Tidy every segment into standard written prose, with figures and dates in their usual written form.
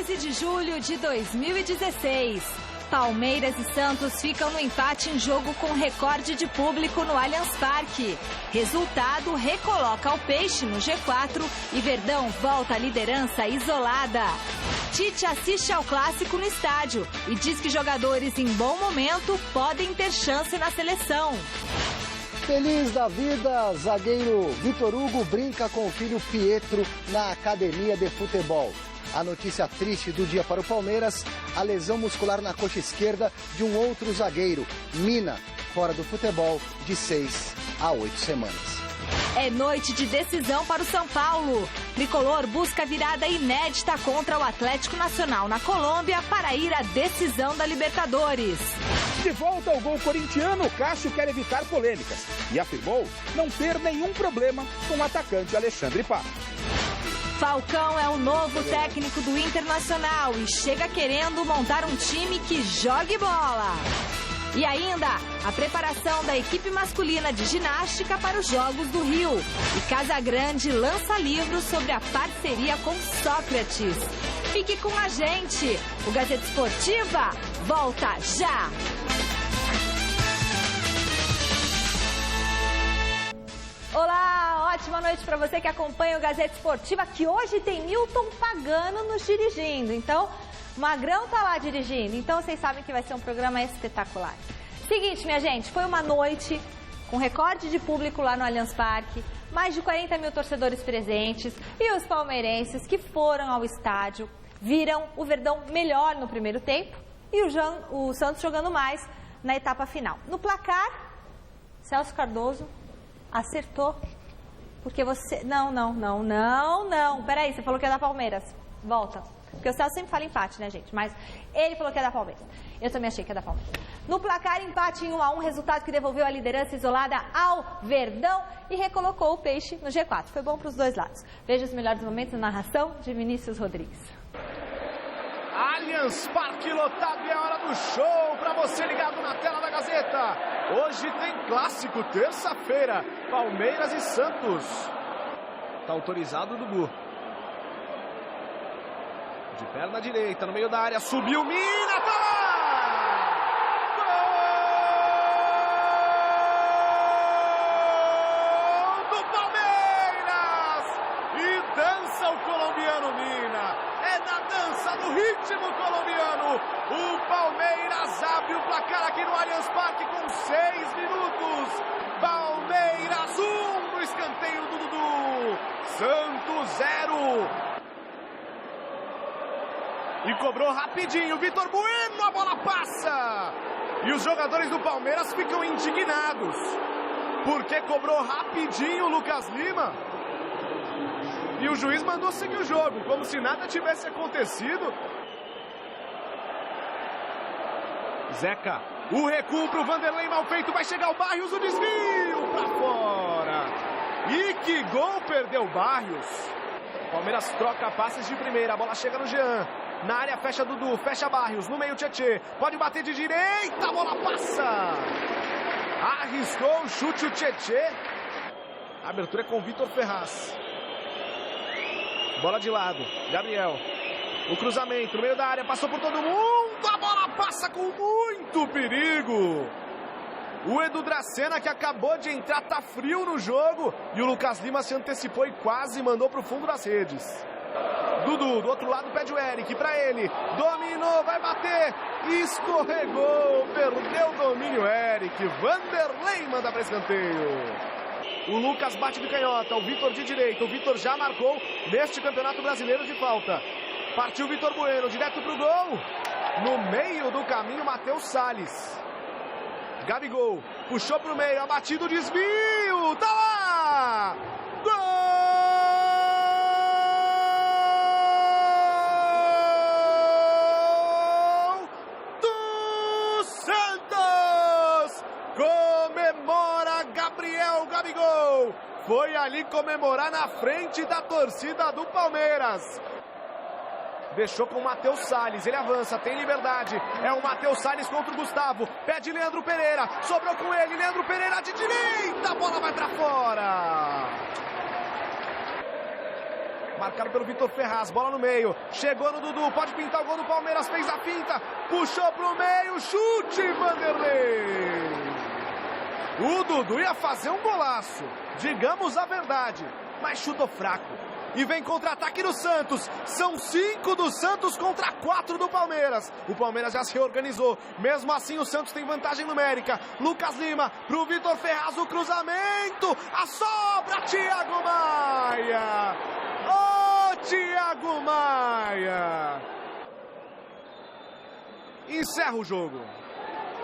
15 de julho de 2016. Palmeiras e Santos ficam no empate em jogo com recorde de público no Allianz Parque. Resultado recoloca o Peixe no G4 e Verdão volta à liderança isolada. Tite assiste ao clássico no estádio e diz que jogadores em bom momento podem ter chance na seleção. Feliz da vida, zagueiro Vitor Hugo brinca com o filho Pietro na academia de futebol. A notícia triste do dia para o Palmeiras, a lesão muscular na coxa esquerda de um outro zagueiro, Mina, fora do futebol de 6 a 8 semanas. É noite de decisão para o São Paulo. Tricolor busca virada inédita contra o Atlético Nacional na Colômbia para ir à decisão da Libertadores. De volta ao gol corintiano, Cássio quer evitar polêmicas e afirmou não ter nenhum problema com o atacante Alexandre Pato. Falcão é o novo técnico do Internacional e chega querendo montar um time que jogue bola. E ainda, a preparação da equipe masculina de ginástica para os Jogos do Rio. E Casagrande lança livro sobre a parceria com Sócrates. Fique com a gente. O Gazeta Esportiva volta já. Olá, ótima noite para você que acompanha o Gazeta Esportiva, que hoje tem Milton Pagano nos dirigindo. Então, o Magrão tá lá dirigindo, então vocês sabem que vai ser um programa espetacular. Seguinte, minha gente, foi uma noite com recorde de público lá no Allianz Parque, mais de 40 mil torcedores presentes e os palmeirenses que foram ao estádio viram o Verdão melhor no primeiro tempo e o Santos jogando mais na etapa final. No placar, Celso Cardoso acertou, porque você... Não. Peraí, você falou que ia dar Palmeiras. Volta. Porque o Celso sempre fala empate, né, gente? Mas ele falou que ia dar Palmeiras. Eu também achei que ia dar Palmeiras. No placar, empate em 1 a 1, resultado que devolveu a liderança isolada ao Verdão e recolocou o Peixe no G4. Foi bom para os dois lados. Veja os melhores momentos na narração de Vinícius Rodrigues. Allianz Parque lotado e é hora do show para você ligado na tela da Gazeta. Hoje tem clássico, terça-feira, Palmeiras e Santos. Tá autorizado o Dudu. De perna direita, no meio da área, subiu Mina, tá lá! Gol do Palmeiras! E dança o colombiano Mina. É na dança do ritmo colombiano. O Palmeiras abre o placar aqui no Allianz Parque com 6 minutos. Palmeiras 1 no escanteio do Dudu. Santos 0. E cobrou rapidinho, Vitor Bueno, a bola passa! E os jogadores do Palmeiras ficam indignados, porque cobrou rapidinho o Lucas Lima. E o juiz mandou seguir o jogo, como se nada tivesse acontecido. Zeca, o recuo pro Vanderlei, mal feito, vai chegar o Barrios, o desvio pra fora. E que gol perdeu Barrios. Palmeiras troca passes de primeira, a bola chega no Jean. Na área fecha Dudu, fecha Barrios, no meio Tietê. Pode bater de direita, a bola passa. Arriscou o chute o Tietê. A abertura é com Vitor Ferraz. Bola de lado, Gabriel. O cruzamento no meio da área, passou por todo mundo. A bola passa com muito perigo. O Edu Dracena, que acabou de entrar, tá frio no jogo. E o Lucas Lima se antecipou e quase mandou pro fundo das redes. Dudu, do outro lado, pede o Eric pra ele. Dominou, vai bater. Escorregou, perdeu o domínio, Eric. Vanderlei manda pra escanteio. O Lucas bate de canhota, o Vitor de direita. O Vitor já marcou neste Campeonato Brasileiro de falta. Partiu o Vitor Bueno, direto pro gol. No meio do caminho, Matheus Salles. Gabigol, puxou pro meio, abatido, desvio. Tá lá! Gol do Santos! Comemora Gabriel Gabigol. Foi ali comemorar na frente da torcida do Palmeiras. Deixou com o Matheus Salles, ele avança, tem liberdade. É o Matheus Salles contra o Gustavo. Pede Leandro Pereira, sobrou com ele. Leandro Pereira de direita, a bola vai pra fora. marcado pelo Vitor Ferraz, bola no meio, chegou no Dudu, pode pintar o gol do Palmeiras, fez a finta, puxou pro meio, chute, Vanderlei. O Dudu ia fazer um golaço, digamos a verdade, mas chutou fraco. E vem contra-ataque do Santos. São 5 do Santos contra 4 do Palmeiras. O Palmeiras já se reorganizou. Mesmo assim, o Santos tem vantagem numérica. Lucas Lima pro Vitor Ferraz, o cruzamento. A sobra, Thiago Maia. Ô, Thiago Maia. Encerra o jogo.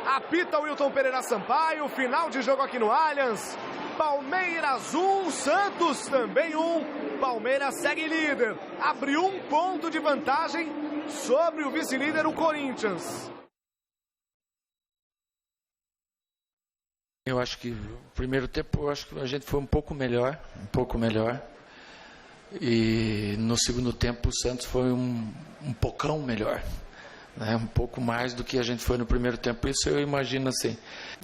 Apita o Wilton Pereira Sampaio. Final de jogo aqui no Allianz. Palmeiras 1, Santos também 1. Palmeiras segue líder. Abre 1 ponto de vantagem sobre o vice-líder, o Corinthians. Eu acho que o primeiro tempo, eu acho que a gente foi um pouco melhor. E no segundo tempo o Santos foi um pocão melhor. Né? Um pouco mais do que a gente foi no primeiro tempo. Isso eu imagino assim.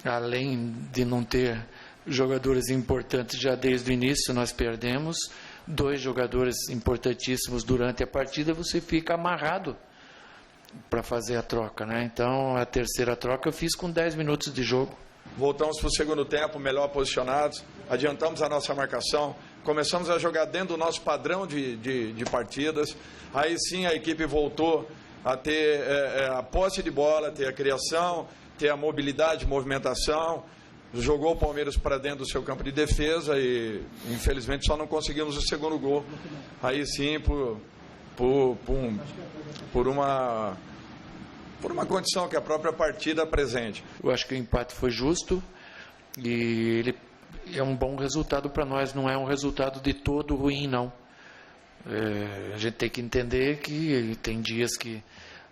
Além de não ter jogadores importantes já desde o início, nós perdemos 2 jogadores importantíssimos durante a partida, você fica amarrado para fazer a troca, né? Então, a terceira troca eu fiz com 10 minutos de jogo. Voltamos para o segundo tempo, melhor posicionados, adiantamos a nossa marcação, começamos a jogar dentro do nosso padrão de partidas, aí sim a equipe voltou a ter a posse de bola, ter a criação, ter a mobilidade, movimentação, jogou o Palmeiras para dentro do seu campo de defesa e, infelizmente, só não conseguimos o segundo gol. Aí sim, por uma condição que a própria partida apresente. Eu acho que o empate foi justo e ele é um bom resultado para nós, não é um resultado de todo ruim, não. A gente tem que entender que tem dias que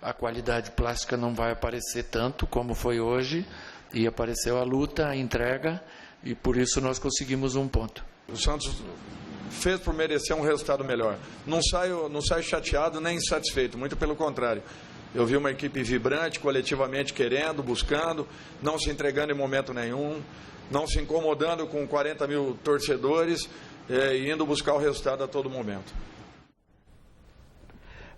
a qualidade plástica não vai aparecer tanto como foi hoje, e apareceu a luta, a entrega, e por isso nós conseguimos 1 ponto. O Santos fez por merecer um resultado melhor. Não saio chateado nem insatisfeito, muito pelo contrário. Eu vi uma equipe vibrante, coletivamente querendo, buscando, não se entregando em momento nenhum, não se incomodando com 40 mil torcedores e indo buscar o resultado a todo momento.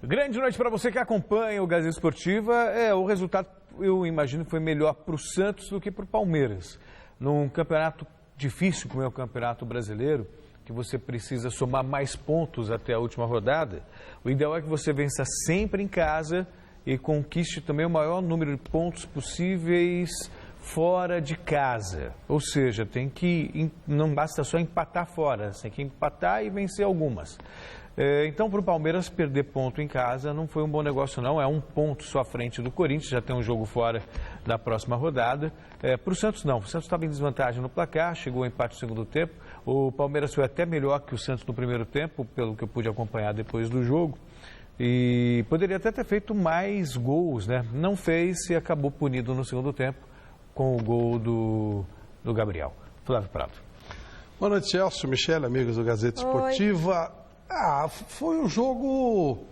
Grande noite para você que acompanha o Gazeta Esportiva. O resultado, eu imagino, foi melhor para o Santos do que para o Palmeiras. Num campeonato difícil como é o Campeonato Brasileiro, que você precisa somar mais pontos até a última rodada, o ideal é que você vença sempre em casa e conquiste também o maior número de pontos possíveis fora de casa. Ou seja, não basta só empatar fora, você tem que empatar e vencer algumas. Então, para o Palmeiras, perder ponto em casa não foi um bom negócio, não. É 1 ponto só à frente do Corinthians, já tem um jogo fora da próxima rodada. Para o Santos, não. O Santos estava em desvantagem no placar, chegou ao empate no segundo tempo. O Palmeiras foi até melhor que o Santos no primeiro tempo, pelo que eu pude acompanhar depois do jogo. E poderia até ter feito mais gols, né? Não fez e acabou punido no segundo tempo com o gol do Gabriel. Flávio Prado. Boa noite, Celso, Michele, amigos do Gazeta Esportiva. Foi um jogo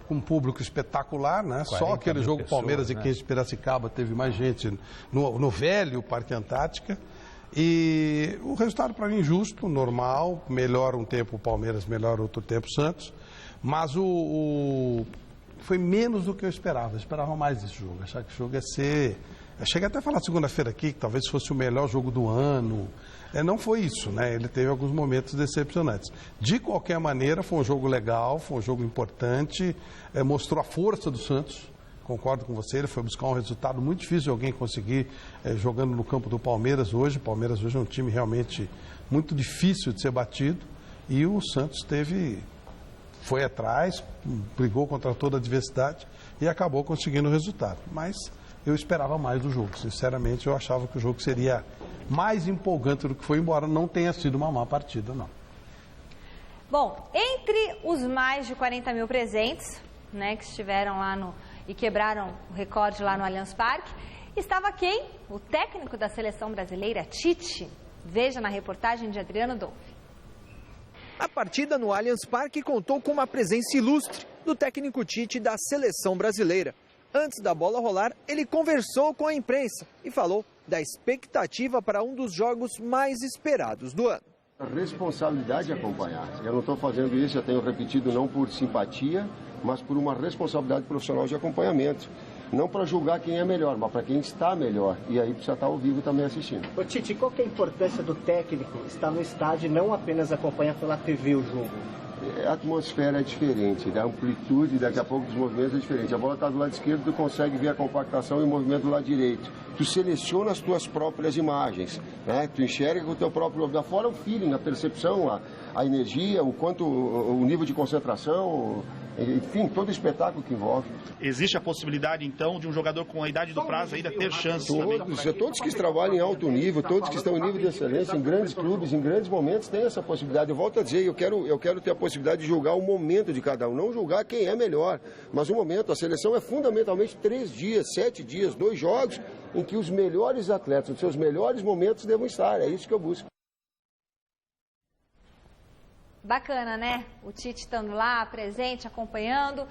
com um público espetacular, né? Só aquele jogo Palmeiras e 15 de Piracicaba teve mais gente no velho Parque Antártica. E o resultado para mim justo, normal, melhor um tempo o Palmeiras, melhor outro tempo o Santos. Mas foi menos do que eu esperava mais desse jogo. Achava que o jogo ia ser... Eu cheguei até a falar segunda-feira aqui que talvez fosse o melhor jogo do ano. Não foi isso, né? Ele teve alguns momentos decepcionantes. De qualquer maneira, foi um jogo legal, foi um jogo importante, mostrou a força do Santos. Concordo com você, ele foi buscar um resultado muito difícil de alguém conseguir jogando no campo do Palmeiras hoje. O Palmeiras hoje é um time realmente muito difícil de ser batido. E o Santos foi atrás, brigou contra toda a adversidade e acabou conseguindo o resultado. Mas eu esperava mais do jogo. Sinceramente, eu achava que o jogo seria mais empolgante do que foi, embora não tenha sido uma má partida, não. Bom, entre os mais de 40 mil presentes, né, que estiveram lá e quebraram o recorde lá no Allianz Parque, estava quem? O técnico da seleção brasileira, Tite. Veja na reportagem de Adriano Dolfi. A partida no Allianz Parque contou com uma presença ilustre do técnico Tite da seleção brasileira. Antes da bola rolar, ele conversou com a imprensa e falou da expectativa para um dos jogos mais esperados do ano. A responsabilidade é acompanhar. Eu não estou fazendo isso, eu tenho repetido, não por simpatia, mas por uma responsabilidade profissional de acompanhamento. Não para julgar quem é melhor, mas para quem está melhor. E aí precisa estar ao vivo também assistindo. Ô Tite, qual que é a importância do técnico estar no estádio e não apenas acompanhar pela TV o jogo? A atmosfera é diferente, a amplitude daqui a pouco dos movimentos é diferente. A bola está do lado esquerdo, tu consegue ver a compactação e o movimento do lado direito. Tu seleciona as tuas próprias imagens, né? Tu enxerga com o teu próprio olho. Fora o feeling, a percepção, a energia, o nível de concentração, enfim, todo o espetáculo que envolve. Existe a possibilidade, então, de um jogador com a idade do prazo ainda ter chance Todos que trabalham em alto nível, todos que estão em nível de excelência, em grandes clubes, em grandes momentos, têm essa possibilidade. Eu volto a dizer, eu quero ter a possibilidade de julgar o momento de cada um, não julgar quem é melhor, mas o momento. A seleção é fundamentalmente 3 dias, 7 dias, 2 jogos, em que os melhores atletas, os seus melhores momentos devam estar. É isso que eu busco. Bacana, né? O Tite estando lá, presente, acompanhando.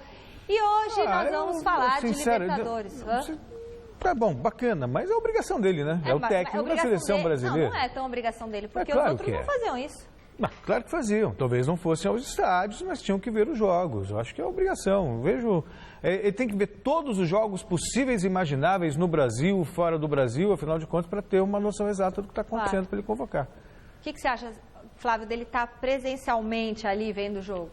E hoje nós vamos falar de Libertadores. É bom, bacana, mas é obrigação dele, né? É o técnico da seleção brasileira. Não é tão obrigação dele, porque claro os outros não faziam isso. Claro que faziam. Talvez não fossem aos estádios, mas tinham que ver os jogos. Eu acho que é obrigação. Eu vejo... Ele tem que ver todos os jogos possíveis e imagináveis no Brasil, fora do Brasil, afinal de contas, para ter uma noção exata do que está acontecendo para ele convocar. O que você acha, Flávio, dele estar presencialmente ali vendo o jogo?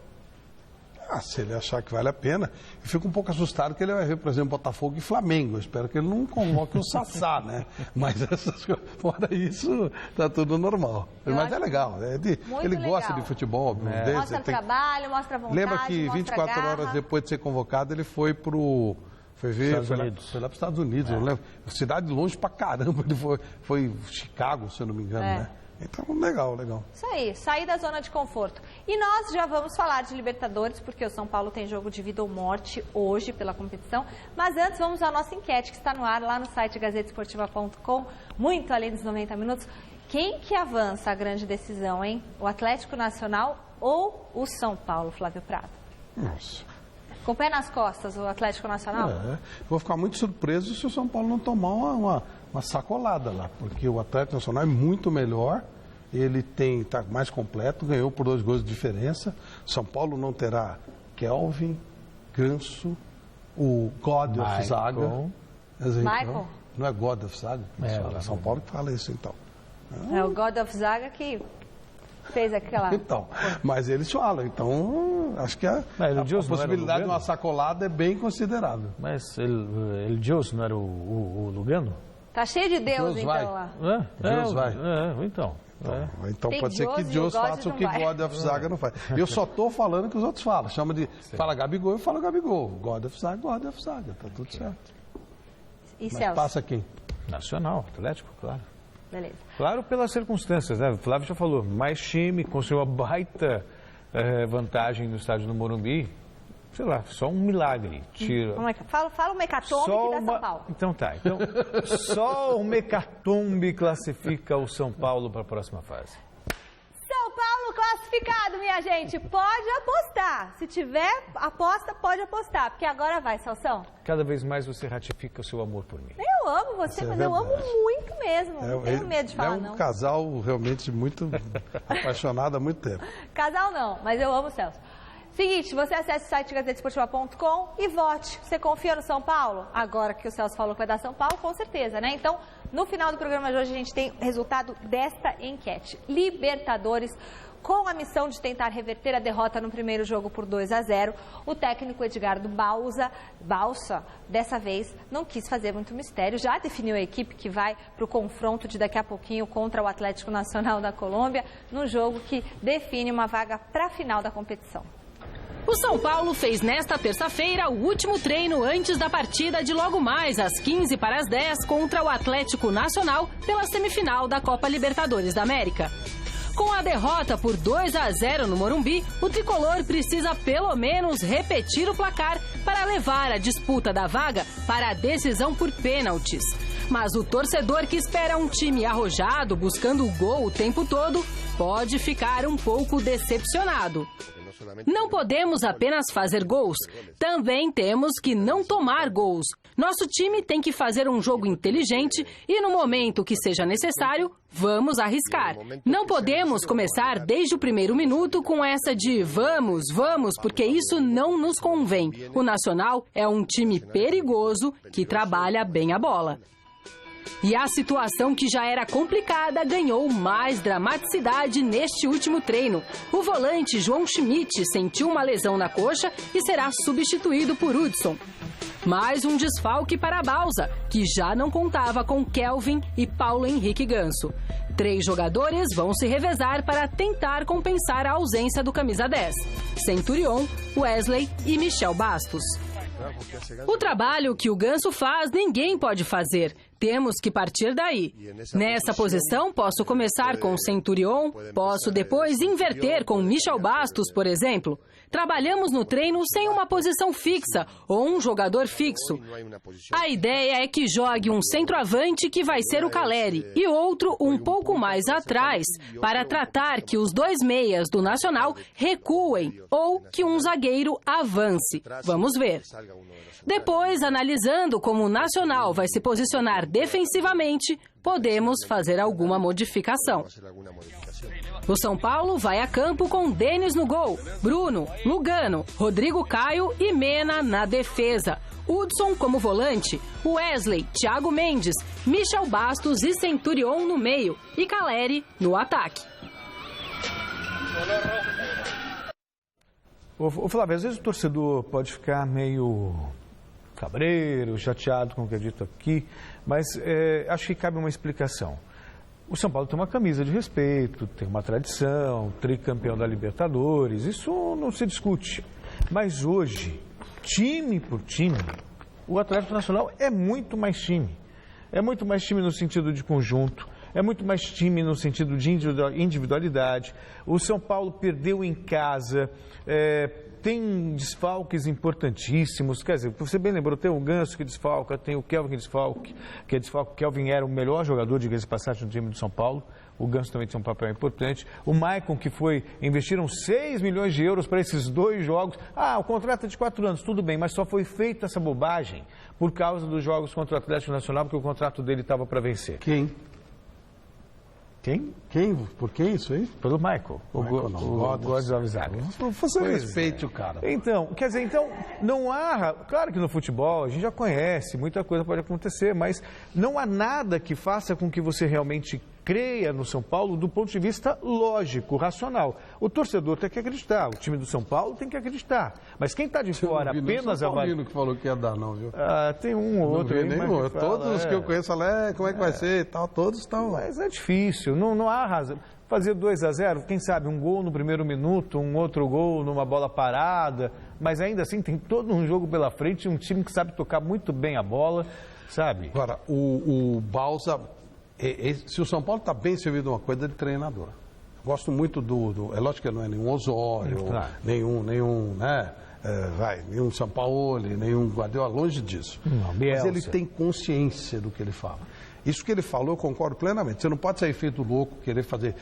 Se ele achar que vale a pena. Eu fico um pouco assustado que ele vai ver, por exemplo, Botafogo e Flamengo. Eu espero que ele não convoque o Sassá, né? Mas essas coisas, fora isso, tá tudo normal. Mas é legal. Ele gosta de futebol. Mostra trabalho, mostra vontade. Lembra que 24 horas depois de ser convocado, ele foi ver, foi lá para os Estados Unidos. Eu lembro, cidade longe pra caramba. Ele foi Chicago, se eu não me engano, né? Então, legal. Isso aí, sair da zona de conforto. E nós já vamos falar de Libertadores, porque o São Paulo tem jogo de vida ou morte hoje pela competição. Mas antes, vamos à nossa enquete, que está no ar lá no site gazetesportiva.com, muito além dos 90 minutos. Quem que avança a grande decisão, hein? O Atlético Nacional ou o São Paulo, Flávio Prado? Nossa. Com o pé nas costas, o Atlético Nacional? Vou ficar muito surpreso se o São Paulo não tomar uma sacolada lá, porque o Atlético Nacional é muito melhor, ele está mais completo, ganhou por 2 gols de diferença. São Paulo não terá Kelvin, Ganso, o God of Zaga. Michael? Não é God of Zaga? São Paulo que fala isso, então. É o God of Zaga que fez aquela... Então, mas eles falam, então acho que a possibilidade de uma sacolada é bem considerável. Mas ele Deus não era o Lugano? Tá cheio de Deus então vai. lá. Deus vai. Então tem pode ser que Deus faça o que God of Zaga não faz. Eu só estou falando o que os outros falam. Fala Gabigol, eu falo Gabigol. God of Zaga, tá tudo certo. E mas Celso? Passa quem? Nacional, Atlético, claro. Beleza. Claro, pelas circunstâncias, né? O Flávio já falou, mais time, construiu uma baita vantagem no estádio do Morumbi. Sei lá, só um milagre. Fala o mecatombe que dá São Paulo. Então tá. Então, só o mecatombe classifica o São Paulo para a próxima fase. São Paulo classificado, minha gente. Pode apostar. Se tiver aposta, pode apostar. Porque agora vai, Salsão. Cada vez mais você ratifica o seu amor por mim. Eu amo você, mas eu amo muito mesmo. Não tenho medo de falar, não. É um casal realmente muito apaixonado há muito tempo. Casal não, mas eu amo o Celso. Seguinte, você acesse o site gazetesportiva.com e vote. Você confia no São Paulo? Agora que o Celso falou que vai dar São Paulo, com certeza, né? Então, no final do programa de hoje, a gente tem o resultado desta enquete. Libertadores, com a missão de tentar reverter a derrota no primeiro jogo por 2-0, o técnico Edgardo Balsa, dessa vez, não quis fazer muito mistério, já definiu a equipe que vai para o confronto de daqui a pouquinho contra o Atlético Nacional da Colômbia, num jogo que define uma vaga para a final da competição. O São Paulo fez nesta terça-feira o último treino antes da partida de logo mais às 15:10 contra o Atlético Nacional pela semifinal da Copa Libertadores da América. Com a derrota por 2-0 no Morumbi, o tricolor precisa pelo menos repetir o placar para levar a disputa da vaga para a decisão por pênaltis. Mas o torcedor que espera um time arrojado buscando o gol o tempo todo pode ficar um pouco decepcionado. Não podemos apenas fazer gols, também temos que não tomar gols. Nosso time tem que fazer um jogo inteligente e no momento que seja necessário, vamos arriscar. Não podemos começar desde o primeiro minuto com essa de vamos, porque isso não nos convém. O Nacional é um time perigoso que trabalha bem a bola. E a situação que já era complicada ganhou mais dramaticidade neste último treino. O volante João Schmidt sentiu uma lesão na coxa e será substituído por Hudson. Mais um desfalque para a Balsa, que já não contava com Kelvin e Paulo Henrique Ganso. 3 jogadores vão se revezar para tentar compensar a ausência do camisa 10. Centurion, Wesley e Michel Bastos. O trabalho que o Ganso faz, ninguém pode fazer. Temos que partir daí. Nessa posição, posso começar com Centurion, posso depois inverter com Michel Bastos, por exemplo. Trabalhamos no treino sem uma posição fixa ou um jogador fixo. A ideia é que jogue um centroavante que vai ser o Caleri e outro um pouco mais atrás, para tratar que os 2 meias do Nacional recuem ou que um zagueiro avance. Vamos ver. Depois, analisando como o Nacional vai se posicionar defensivamente, podemos fazer alguma modificação. O São Paulo vai a campo com Denis no gol, Bruno, Lugano, Rodrigo Caio e Mena na defesa. Hudson como volante, Wesley, Thiago Mendes, Michel Bastos e Centurion no meio e Caleri no ataque. Ô Flávio, às vezes o torcedor pode ficar meio cabreiro, chateado com o que é dito aqui, mas acho que cabe uma explicação. O São Paulo tem uma camisa de respeito, tem uma tradição, tricampeão da Libertadores, isso não se discute. Mas hoje, time por time, o Atlético Nacional é muito mais time. É muito mais time no sentido de conjunto, é muito mais time no sentido de individualidade. O São Paulo perdeu em casa, tem desfalques importantíssimos. Quer dizer, você bem lembrou, tem o Ganso que desfalca, tem o Kelvin que é desfalque. O Kelvin era o melhor jogador, diga-se de passagem, do time do São Paulo. O Ganso também tem um papel importante. O Maicon, que investiram 6 milhões de euros para esses 2 jogos. O contrato é de 4 anos, tudo bem, mas só foi feita essa bobagem por causa dos jogos contra o Atlético Nacional, porque o contrato dele estava para vencer. Quem? Por que isso aí? Pelo Michael. O Godes Avisaga. Você respeite o cara. Então, quer dizer, não há... Claro que no futebol a gente já conhece, muita coisa pode acontecer, mas não há nada que faça com que você realmente creia no São Paulo do ponto de vista lógico, racional. O torcedor tem que acreditar, o time do São Paulo tem que acreditar. Mas quem está de fora apenas avalia... que falou que ia dar, não, viu? Tem um ou outro aí. Todos os que eu conheço lá, como é que vai ser e tal, todos estão... Mas é difícil, não há razão. Fazer 2-0, quem sabe um gol no primeiro minuto, um outro gol numa bola parada, mas ainda assim tem todo um jogo pela frente, um time que sabe tocar muito bem a bola, sabe? Agora, o Balsa... Se o São Paulo está bem servido uma coisa de treinador. Gosto muito é lógico que não é nenhum Osório, claro. nenhum São Paulo, nenhum Guardiola, longe disso. Mas ele tem consciência do que ele fala. Isso que ele falou, eu concordo plenamente. Você não pode sair feito louco, querer fazer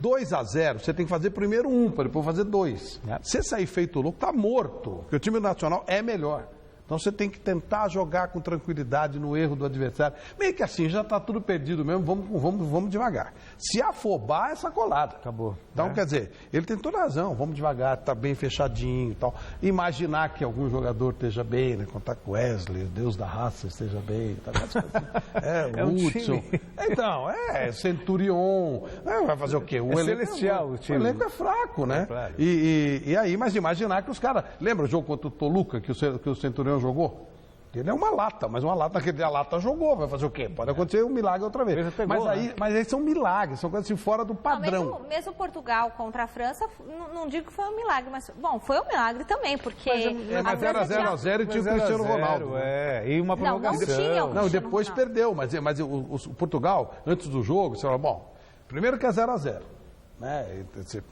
2-0, você tem que fazer primeiro 1, para depois fazer 2. Se você sair feito louco, está morto, porque o time nacional é melhor. Então você tem que tentar jogar com tranquilidade no erro do adversário. Meio que assim, já está tudo perdido mesmo, vamos devagar. Se afobar, é sacolada. Acabou. Então, quer dizer, ele tem toda a razão, vamos devagar, está bem fechadinho e tal. Imaginar que algum jogador esteja bem, né? Contar com Wesley, Deus da raça, esteja bem. Tá, o Hudson. Então, Centurion. Vai fazer o quê? O elenco celestial, o time. O elenco é fraco, né? Claro. E aí, mas imaginar que os caras... Lembra o jogo contra o Toluca, que o Centurion jogou? Ele é uma lata, mas uma lata que a lata jogou, vai fazer o quê? Pode acontecer um milagre outra vez. Mas aí são milagres, são coisas assim fora do padrão. Mesmo Portugal contra a França, não digo que foi um milagre, mas bom, foi um milagre também, porque... Mas era 0-0 e tinha o Cristiano Ronaldo. E uma prorrogação. Não, depois perdeu, mas o Portugal, antes do jogo, você fala, bom, primeiro que é 0-0, né? Você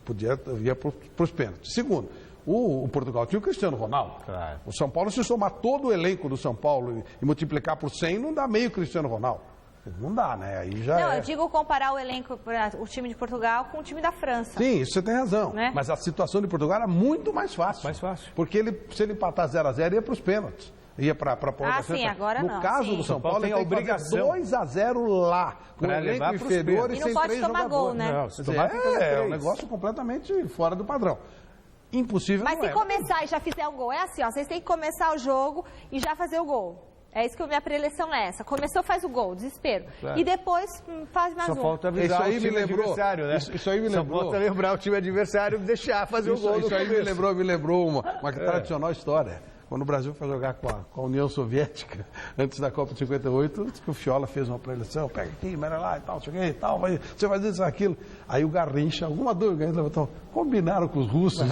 ia para os pênaltis. Segundo, o Portugal tinha o Cristiano Ronaldo. Claro. O São Paulo, se somar todo o elenco do São Paulo e multiplicar por 100, não dá meio Cristiano Ronaldo. Não dá, né? Aí já eu digo comparar o elenco, o time de Portugal com o time da França. Sim, isso você tem razão. Né? Mas a situação de Portugal era muito mais fácil. Mais fácil. Porque se ele empatar 0-0, ia para os pênaltis. Ia para a prorrogação. Sim, agora não. No caso do São Paulo, tem a obrigação 2-0 lá, com o elenco inferior e sem 3 jogadores. E não pode tomar gol, né? Não, se tomar, é um negócio completamente fora do padrão. Impossível. Mas se começar e já fizer o gol, é assim, ó, vocês têm que começar o jogo e já fazer o gol. É isso que a minha preleção é essa. Começou, faz o gol, desespero. Claro. E depois faz mais um. Só falta avisar o time adversário, né? Isso aí me lembrou. Só falta lembrar o time adversário e deixar fazer o gol. Isso aí me lembrou uma tradicional história. Quando o Brasil foi jogar com a União Soviética, antes da Copa de 58, o Fiola fez uma preleção, pega aqui, mira lá e tal, cheguei e tal, você vai dizer isso, aquilo. Aí o Garrincha, alguma dúvida, ele levantou, combinaram com os russos.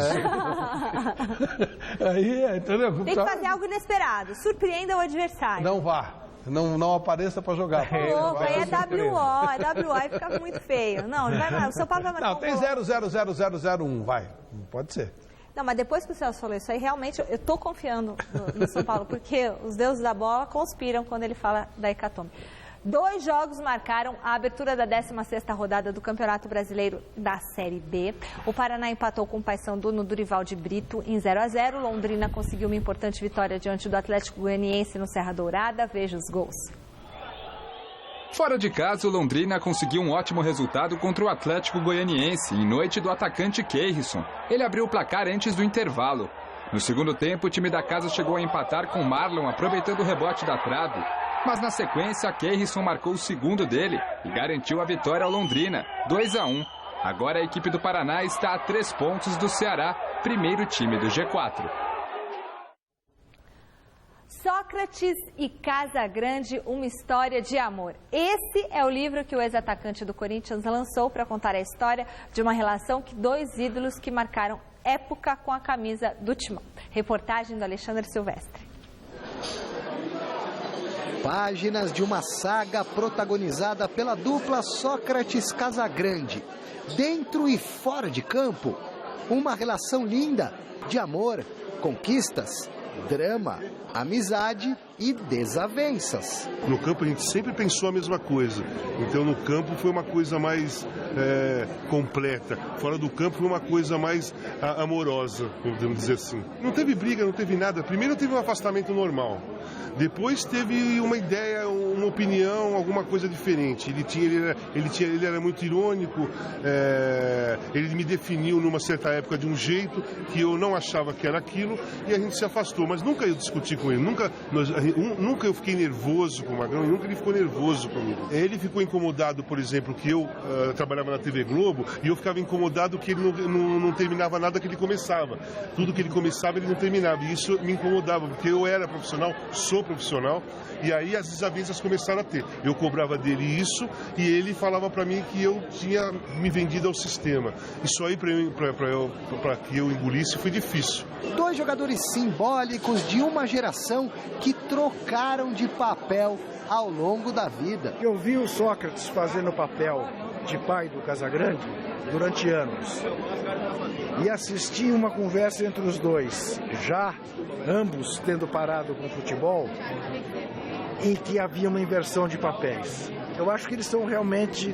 Aí, entendeu? Tem que fazer algo inesperado, surpreenda o adversário. Não vá. Não apareça para jogar. Aí é WO, aí fica muito feio. Não vai mais, o São Paulo vai marcar. Não, tem 0-0-0-0-0-1, vai. Pode ser. Não, mas depois que o Celso falou isso aí, realmente eu estou confiando no São Paulo, porque os deuses da bola conspiram quando ele fala da hecatombe. 2 jogos marcaram a abertura da 16ª rodada do Campeonato Brasileiro da Série B. O Paraná empatou com o Paysandu no Durival de Brito em 0-0. Londrina conseguiu uma importante vitória diante do Atlético Goianiense no Serra Dourada. Veja os gols. Fora de casa, o Londrina conseguiu um ótimo resultado contra o Atlético Goianiense, em noite do atacante Keirson. Ele abriu o placar antes do intervalo. No segundo tempo, o time da casa chegou a empatar com Marlon, aproveitando o rebote da trave. Mas na sequência, Keirson marcou o segundo dele e garantiu a vitória ao Londrina, 2-1. Agora a equipe do Paraná está a 3 pontos do Ceará, primeiro time do G4. Sócrates e Casagrande, uma história de amor. Esse é o livro que o ex-atacante do Corinthians lançou para contar a história de uma relação que 2 ídolos que marcaram época com a camisa do Timão. Reportagem do Alexandre Silvestre. Páginas de uma saga protagonizada pela dupla Sócrates Casagrande. Dentro e fora de campo, uma relação linda de amor, conquistas, drama, amizade e desavenças. No campo a gente sempre pensou a mesma coisa, então no campo foi uma coisa mais completa, fora do campo foi uma coisa mais amorosa, podemos dizer assim. Não teve briga, não teve nada, primeiro teve um afastamento normal, depois teve uma ideia, uma opinião, alguma coisa diferente. Ele era muito irônico, ele me definiu numa certa época de um jeito que eu não achava que era aquilo e a gente se afastou, mas nunca eu discuti com ele, nunca eu fiquei nervoso com o Magrão e nunca ele ficou nervoso comigo. Ele ficou incomodado, por exemplo, que eu trabalhava na TV Globo e eu ficava incomodado que ele não terminava nada que ele começava. Tudo que ele começava ele não terminava e isso me incomodava, porque eu era profissional, sou profissional e aí as desavenças começaram a ter. Eu cobrava dele isso e ele falava para mim que eu tinha me vendido ao sistema. Isso aí para que eu engolisse foi difícil. 2 jogadores simbólicos de uma geração que trocaram de papel ao longo da vida. Eu vi o Sócrates fazendo o papel de pai do Casagrande durante anos e assisti uma conversa entre os dois, já ambos tendo parado com o futebol, em que havia uma inversão de papéis. Eu acho que eles são realmente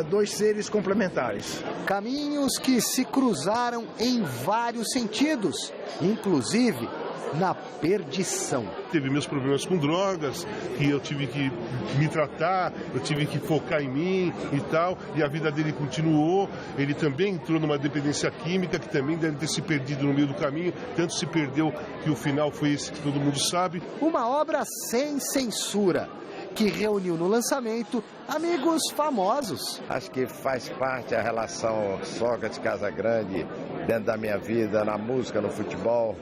2 seres complementares. Caminhos que se cruzaram em vários sentidos, inclusive na perdição. Teve meus problemas com drogas, que eu tive que me tratar, eu tive que focar em mim e tal, e a vida dele continuou. Ele também entrou numa dependência química, que também deve ter se perdido no meio do caminho, tanto se perdeu que o final foi esse que todo mundo sabe. Uma obra sem censura, que reuniu no lançamento amigos famosos. Acho que faz parte a relação Sócrates-Casagrande dentro da minha vida, na música, no futebol.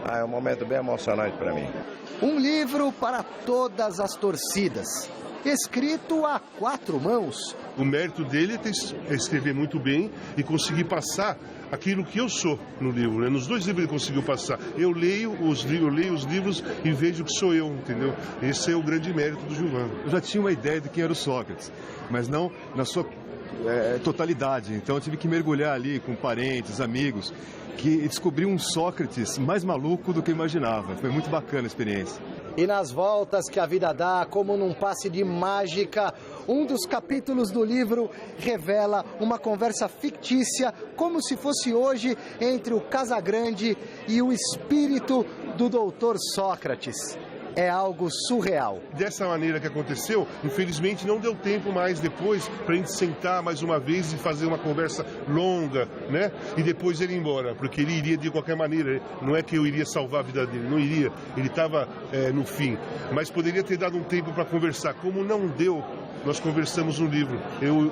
É um momento bem emocionante para mim. Um livro para todas as torcidas, escrito a 4 mãos. O mérito dele é escrever muito bem e conseguir passar aquilo que eu sou no livro, né? Nos 2 livros ele conseguiu passar. Eu leio os livros e vejo que sou eu, entendeu? Esse é o grande mérito do Gilvan. Eu já tinha uma ideia de quem era o Sócrates, mas não na sua totalidade. Então eu tive que mergulhar ali com parentes, amigos, que descobri um Sócrates mais maluco do que eu imaginava. Foi muito bacana a experiência. E nas voltas que a vida dá, como num passe de mágica, um dos capítulos do livro revela uma conversa fictícia, como se fosse hoje, entre o Casagrande e o espírito do doutor Sócrates. é algo surreal. Dessa maneira que aconteceu, infelizmente não deu tempo mais depois para a gente sentar mais uma vez e fazer uma conversa longa, né? E depois ele ir embora, porque ele iria de qualquer maneira. Não é que eu iria salvar a vida dele, não iria. Ele estava no fim. Mas poderia ter dado um tempo para conversar. Como não deu, nós conversamos no livro, eu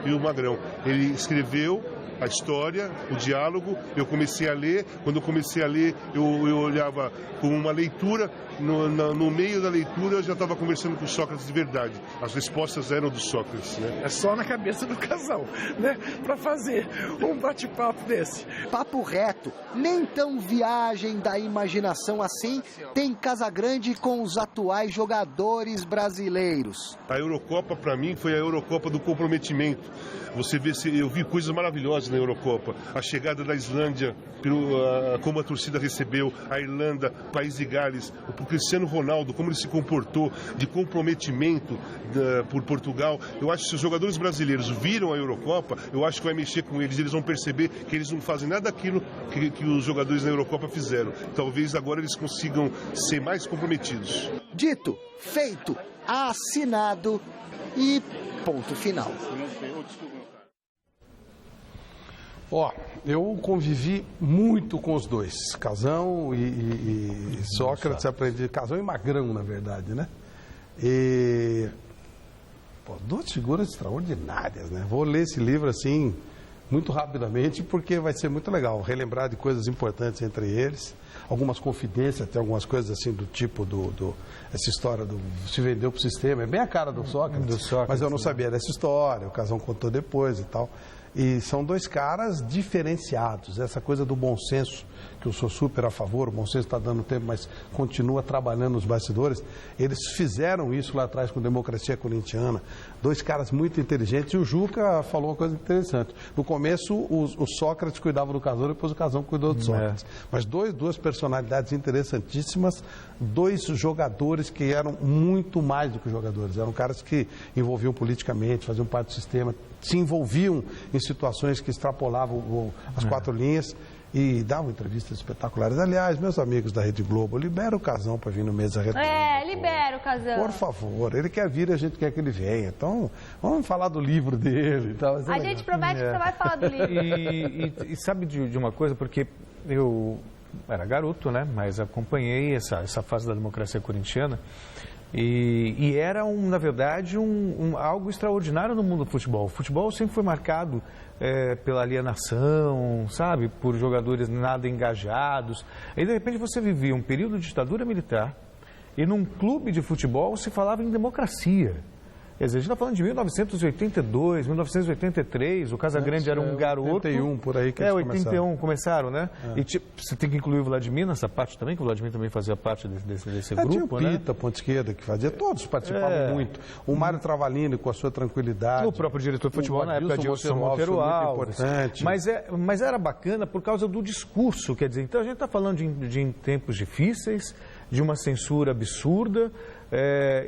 e o Magrão. Ele escreveu a história, o diálogo, eu comecei a ler. Quando eu comecei a ler, eu olhava como uma leitura. No meio da leitura, eu já estava conversando com Sócrates de verdade. As respostas eram do Sócrates, né? É só na cabeça do casal, né? Para fazer um bate-papo desse. Papo reto, nem tão viagem da imaginação assim, tem Casagrande com os atuais jogadores brasileiros. A Eurocopa, para mim, foi a Eurocopa do comprometimento. Você vê, eu vi coisas maravilhosas na Eurocopa. A chegada da Islândia, como a torcida recebeu, a Irlanda, País de Gales, o Cristiano Ronaldo, como ele se comportou, de comprometimento por Portugal. Eu acho que se os jogadores brasileiros viram a Eurocopa, eu acho que vai mexer com eles. Eles vão perceber que eles não fazem nada daquilo que os jogadores na Eurocopa fizeram. Talvez agora eles consigam ser mais comprometidos. Dito, feito, assinado e ponto final. Eu convivi muito com os dois, Casão e Sócrates, aprendi, Casão e Magrão, na verdade, né? E, duas figuras extraordinárias, né? Vou ler esse livro, assim, muito rapidamente, porque vai ser muito legal, relembrar de coisas importantes entre eles, algumas confidências, até algumas coisas assim do tipo essa história do se vendeu para o sistema, é bem a cara do Sócrates, mas eu não sabia dessa história, o Casão contou depois e tal. E são dois caras diferenciados, essa coisa do bom senso, que eu sou super a favor, o bom senso está dando tempo, mas continua trabalhando nos bastidores. Eles fizeram isso lá atrás com Democracia Corintiana, dois caras muito inteligentes, e o Juca falou uma coisa interessante. No começo, o Sócrates cuidava do Casão, depois o Casão cuidou do Sócrates. Mas duas personalidades interessantíssimas, dois jogadores que eram muito mais do que jogadores, eram caras que envolviam politicamente, faziam parte do sistema, se envolviam em situações que extrapolavam as quatro linhas e davam entrevistas espetaculares. Aliás, meus amigos da Rede Globo, libera o Casão para vir no Mesa Redonda. Libera o Casão. Por favor, ele quer vir, a gente quer que ele venha. Então, vamos falar do livro dele e tal. A gente promete que você vai falar do livro. E sabe de uma coisa, porque eu era garoto, né? Mas acompanhei essa fase da democracia corintiana. E era, na verdade, algo extraordinário no mundo do futebol. O futebol sempre foi marcado pela alienação, sabe? Por jogadores nada engajados. Aí, de repente, você vivia um período de ditadura militar e num clube de futebol se falava em democracia. Quer dizer, a gente está falando de 1982, 1983, o Casagrande era um garoto. 81, por aí que eles 81 começaram, né? E você tem que incluir o Vladimir nessa parte também, que o Vladimir também fazia parte desse grupo, tinha o né? Pita, ponta esquerda, que fazia, todos participavam muito. O Mário Travalini com a sua tranquilidade. O próprio diretor de futebol na época, Adilson Monteiro Alves. Importante. Mas era bacana por causa do discurso, quer dizer, então a gente está falando de tempos difíceis, de uma censura absurda,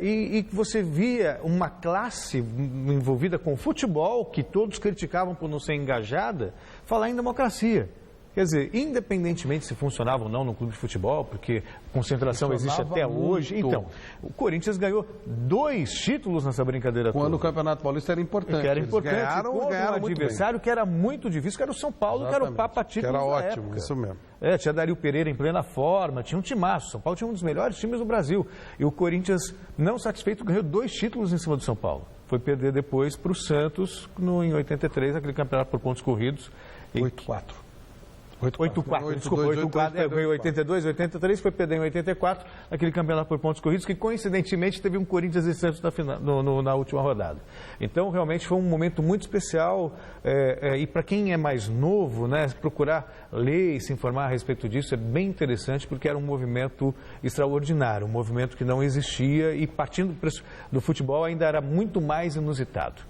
e você via uma classe envolvida com o futebol, que todos criticavam por não ser engajada, falar em democracia. Quer dizer, independentemente se funcionava ou não no clube de futebol, porque concentração existe até hoje. Então, o Corinthians ganhou 2 títulos nessa brincadeira toda. Quando o Campeonato Paulista era importante. Que era importante. Ganharam um adversário que era muito difícil, que era o São Paulo, que era o Papa títulos da época. Que era ótimo, época. isso mesmo. Tinha Dario Pereira em plena forma, tinha um timaço. São Paulo tinha um dos melhores times do Brasil. E o Corinthians, não satisfeito, ganhou 2 títulos em cima do São Paulo. Foi perder depois para o Santos, em 83, aquele campeonato por pontos corridos. 8-4. 8-4, desculpa, 8-4, ganhou 82, 83, foi perder em 84, aquele campeonato por pontos corridos, que coincidentemente teve um Corinthians e Santos na última rodada. Então, realmente foi um momento muito especial, e para quem é mais novo, né, procurar ler e se informar a respeito disso é bem interessante, porque era um movimento extraordinário, um movimento que não existia e partindo do futebol ainda era muito mais inusitado.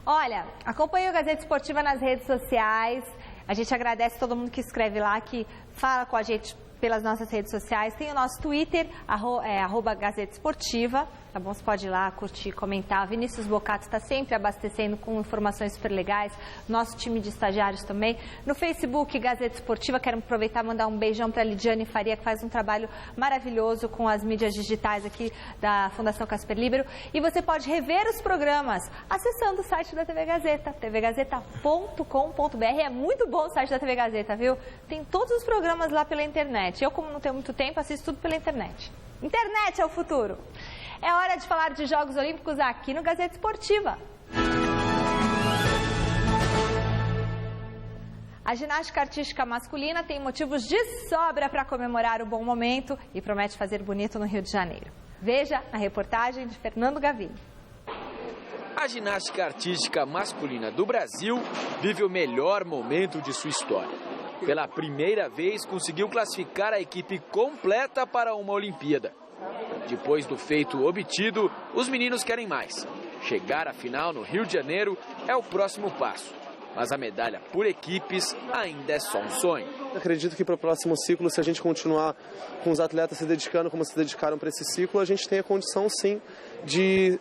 Olha, acompanhe o Gazeta Esportiva nas redes sociais. A gente agradece todo mundo que escreve lá, que fala com a gente pelas nossas redes sociais. Tem o nosso Twitter, @Gazeta Esportiva. Tá bom? Você pode ir lá, curtir, comentar. Vinícius Bocato está sempre abastecendo com informações super legais. Nosso time de estagiários também. No Facebook, Gazeta Esportiva, quero aproveitar e mandar um beijão para a Lidiane Faria, que faz um trabalho maravilhoso com as mídias digitais aqui da Fundação Casper Libero. E você pode rever os programas acessando o site da TV Gazeta, tvgazeta.com.br. É muito bom o site da TV Gazeta, viu? Tem todos os programas lá pela internet. Eu, como não tenho muito tempo, assisto tudo pela internet. Internet é o futuro. É hora de falar de Jogos Olímpicos aqui no Gazeta Esportiva. A ginástica artística masculina tem motivos de sobra para comemorar o bom momento e promete fazer bonito no Rio de Janeiro. Veja a reportagem de Fernando Gavini. A ginástica artística masculina do Brasil vive o melhor momento de sua história. Pela primeira vez, conseguiu classificar a equipe completa para uma Olimpíada. Depois do feito obtido, os meninos querem mais. Chegar à final no Rio de Janeiro é o próximo passo. Mas a medalha por equipes ainda é só um sonho. Acredito que para o próximo ciclo, se a gente continuar com os atletas se dedicando como se dedicaram para esse ciclo, a gente tem a condição sim de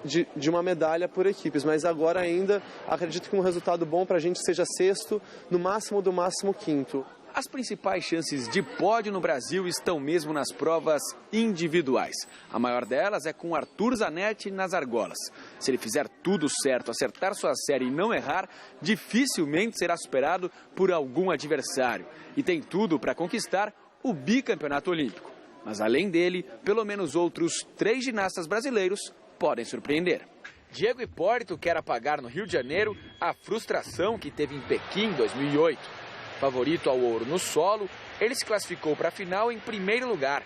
uma medalha por equipes. Mas agora ainda acredito que um resultado bom para a gente seja sexto, no máximo do máximo quinto. As principais chances de pódio no Brasil estão mesmo nas provas individuais. A maior delas é com Arthur Zanetti nas argolas. Se ele fizer tudo certo, acertar sua série e não errar, dificilmente será superado por algum adversário. E tem tudo para conquistar o bicampeonato olímpico. Mas além dele, pelo menos outros 3 ginastas brasileiros podem surpreender. Diego Hipólito quer apagar no Rio de Janeiro a frustração que teve em Pequim em 2008. Favorito ao ouro no solo, ele se classificou para a final em primeiro lugar,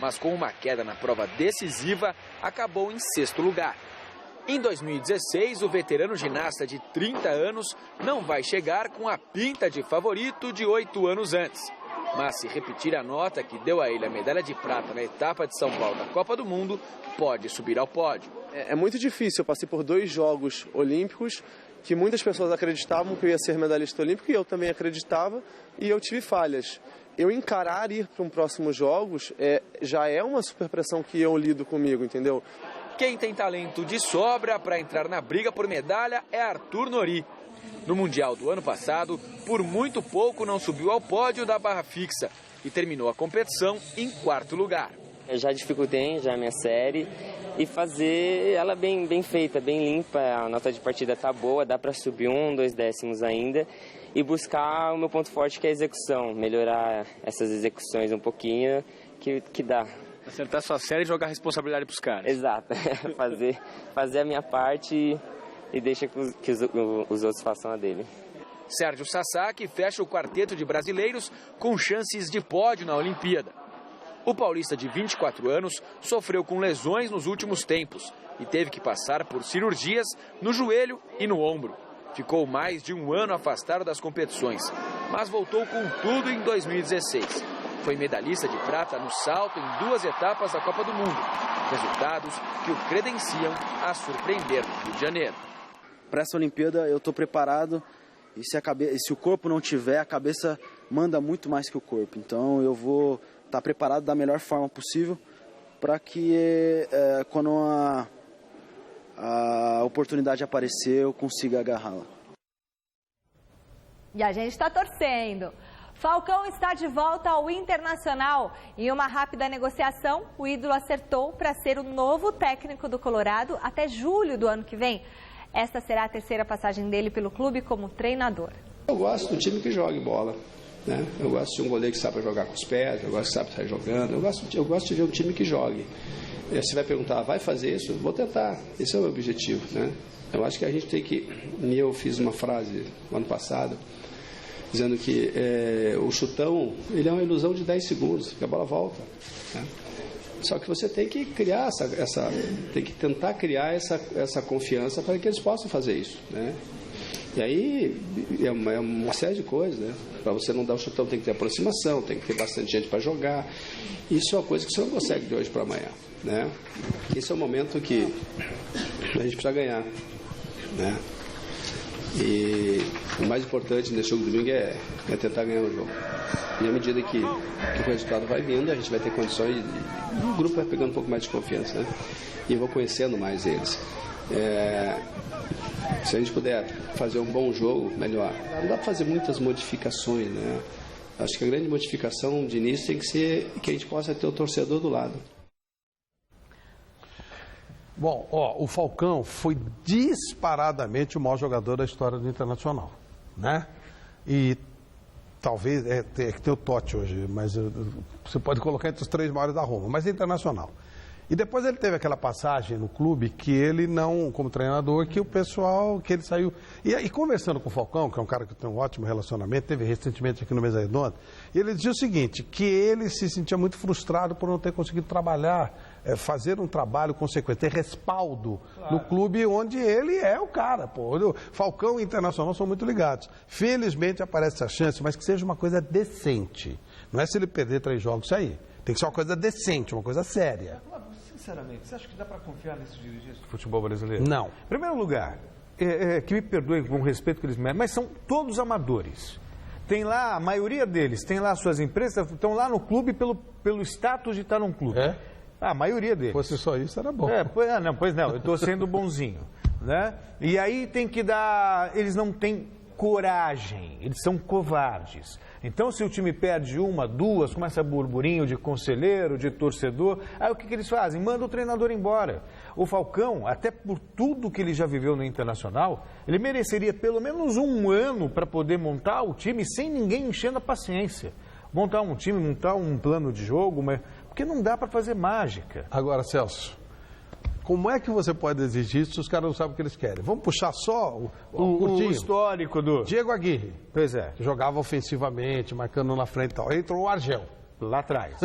mas com uma queda na prova decisiva, acabou em 6º lugar. Em 2016, o veterano ginasta de 30 anos não vai chegar com a pinta de favorito de 8 anos antes. Mas se repetir a nota que deu a ele a medalha de prata na etapa de São Paulo da Copa do Mundo, pode subir ao pódio. É muito difícil, eu passei por 2 Jogos Olímpicos, que muitas pessoas acreditavam que eu ia ser medalhista olímpico e eu também acreditava, e eu tive falhas. Eu encarar ir para um próximo Jogos já é uma superpressão que eu lido comigo, entendeu? Quem tem talento de sobra para entrar na briga por medalha é Arthur Nori. No Mundial do ano passado, por muito pouco não subiu ao pódio da barra fixa e terminou a competição em 4º lugar. Eu já dificultei a minha série e fazer ela bem feita, bem limpa. A nota de partida tá boa, dá para subir 1, 2 décimos ainda e buscar o meu ponto forte, que é a execução, melhorar essas execuções um pouquinho, que dá. Acertar sua série e jogar a responsabilidade para os caras. Exato, fazer a minha parte e deixa que os outros façam a dele. Sérgio Sasaki fecha o quarteto de brasileiros com chances de pódio na Olimpíada. O paulista de 24 anos sofreu com lesões nos últimos tempos e teve que passar por cirurgias no joelho e no ombro. Ficou mais de 1 ano afastado das competições, mas voltou com tudo em 2016. Foi medalhista de prata no salto em 2 etapas da Copa do Mundo. Resultados que o credenciam a surpreender no Rio de Janeiro. Para essa Olimpíada eu estou preparado e se o corpo não tiver, a cabeça manda muito mais que o corpo. Então eu vou estar preparado da melhor forma possível para que quando a oportunidade aparecer eu consiga agarrá-la. E a gente está torcendo. Falcão está de volta ao Internacional. Em uma rápida negociação, o ídolo acertou para ser o novo técnico do Colorado até julho do ano que vem. Esta será a 3ª passagem dele pelo clube como treinador. Eu gosto do time que jogue bola, né? Eu gosto de um goleiro que sabe jogar com os pés, eu gosto que sabe estar jogando, eu gosto de ver um time que jogue. Você vai perguntar, vai fazer isso? Vou tentar, esse é o meu objetivo, né? Eu acho que a gente tem que... Eu fiz uma frase no ano passado, dizendo que o chutão, ele é uma ilusão de 10 segundos, que a bola volta, né? Só que você tem que criar tem que tentar criar essa confiança para que eles possam fazer isso, né? E aí é uma série de coisas, né? Para você não dar o chutão tem que ter aproximação, tem que ter bastante gente para jogar. Isso é uma coisa que você não consegue de hoje para amanhã, né? Esse é o momento que a gente precisa ganhar, né? E o mais importante nesse jogo de domingo é tentar ganhar o jogo. E à medida que o resultado vai vindo, a gente vai ter condições, o grupo vai pegando um pouco mais de confiança, né? E eu vou conhecendo mais eles. Se a gente puder fazer um bom jogo, melhor. Não dá para fazer muitas modificações, né? Acho que a grande modificação de início tem que ser que a gente possa ter o torcedor do lado. Bom, o Falcão foi disparadamente o maior jogador da história do Internacional, né? E talvez, tem o Totti hoje, mas você pode colocar entre os 3 maiores da Roma, mas é Internacional. E depois ele teve aquela passagem no clube que ele não, como treinador, que o pessoal, que ele saiu... E conversando com o Falcão, que é um cara que tem um ótimo relacionamento, teve recentemente aqui no Mesa Redonda, e ele dizia o seguinte, que ele se sentia muito frustrado por não ter conseguido trabalhar, fazer um trabalho consequente, ter respaldo no clube onde ele é o cara. Pô. Falcão e Internacional são muito ligados. Felizmente aparece essa chance, mas que seja uma coisa decente. Não é se ele perder 3 jogos, isso aí. Tem que ser uma coisa decente, uma coisa séria. Sinceramente, você acha que dá para confiar nesses dirigentes do futebol brasileiro? Não. Em primeiro lugar, que me perdoem com o respeito que eles merecem, mas são todos amadores. Tem lá, a maioria deles, tem lá suas empresas, estão lá no clube pelo status de estar num clube. A maioria deles. Se fosse só isso, era bom. Pois não, eu estou sendo bonzinho. Né? E aí tem que dar... Eles não têm coragem, eles são covardes. Então, se o time perde 1, 2, começa burburinho de conselheiro, de torcedor, aí o que eles fazem? Manda o treinador embora. O Falcão, até por tudo que ele já viveu no Internacional, ele mereceria pelo menos 1 ano para poder montar o time sem ninguém enchendo a paciência. Montar um time, montar um plano de jogo, porque não dá para fazer mágica. Agora, Celso, como é que você pode exigir isso se os caras não sabem o que eles querem? Vamos puxar só o histórico do... Diego Aguirre. Pois é. Que jogava ofensivamente, marcando na frente e tal. Entrou o Argel. Lá atrás.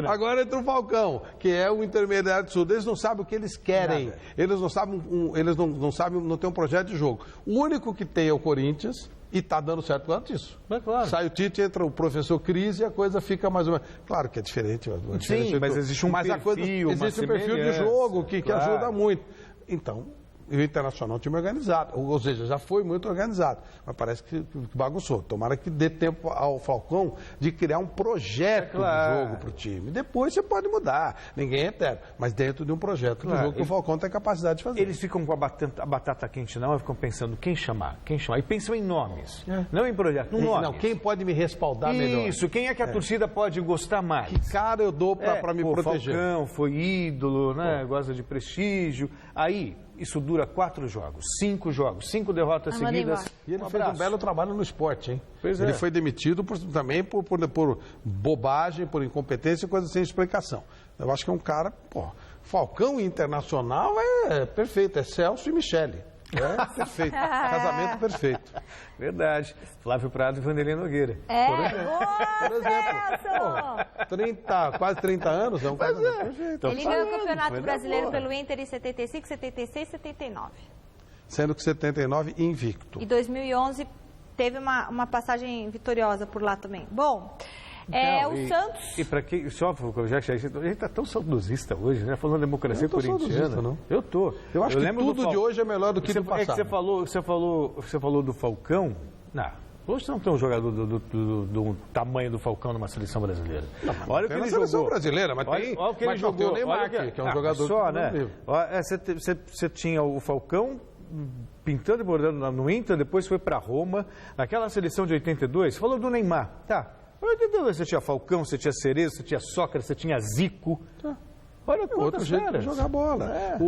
Agora entra o Falcão, que é o intermediário do Sul. Eles não sabem o que eles querem. Nada. Eles não sabem, não sabem, não tem um projeto de jogo. O único que tem é o Corinthians. E está dando certo por causa disso. Claro. Sai o Tite, entra o professor Cris e a coisa fica mais ou menos... Claro que é diferente. Sim, mas existe um perfil, existe um perfil de jogo que ajuda muito. Então, e o Internacional é um time organizado. Ou seja, já foi muito organizado. Mas parece que bagunçou. Tomara que dê tempo ao Falcão de criar um projeto de jogo para o time. Depois você pode mudar. Ninguém é eterno. Mas dentro de um projeto de jogo que o Falcão tem capacidade de fazer. Eles ficam com a batata quente não, eles ficam pensando quem chamar. E pensam em nomes. Não em projeto, em nomes. Não, quem pode me respaldar melhor. Isso, quem é que a torcida pode gostar mais. Que cara eu dou para me proteger. O Falcão foi ídolo, né? Gosta de prestígio. Aí... Isso dura 4 jogos, 5 jogos, 5 derrotas seguidas. E ele fez um belo trabalho no esporte, hein? Ele foi demitido também por bobagem, por incompetência e coisa sem explicação. Eu acho que é um cara, Falcão Internacional é perfeito, é Celso e Michele. É perfeito, casamento perfeito. Verdade. Flávio Prado e Vanderlei Nogueira. Por exemplo. Quase 30 anos, é um casamento perfeito. Ele ganhou o Campeonato Brasileiro pelo Inter em 75, 76 e 79. Sendo que 79 invicto. E 2011 teve uma passagem vitoriosa por lá também. Bom... o Santos... E para quem... Só, já a gente está tão saudosista hoje, né? Falando de democracia corintiana. Não. Eu tô. Eu acho que tudo de hoje é melhor do que do passado. É que você falou do Falcão. Hoje não tem um jogador do tamanho do Falcão numa seleção brasileira. Olha o que ele jogou. Seleção brasileira, mas tem... Olha o que ele jogou. Tem o Neymar, que é um jogador... Só, né? Você tinha o Falcão... pintando e bordando no Inter, depois foi para Roma. Naquela seleção de 82, você falou do Neymar. Você tinha Falcão, você tinha Cerezo, você tinha Sócrates, você tinha Zico. Olha outro jeito de jogar bola.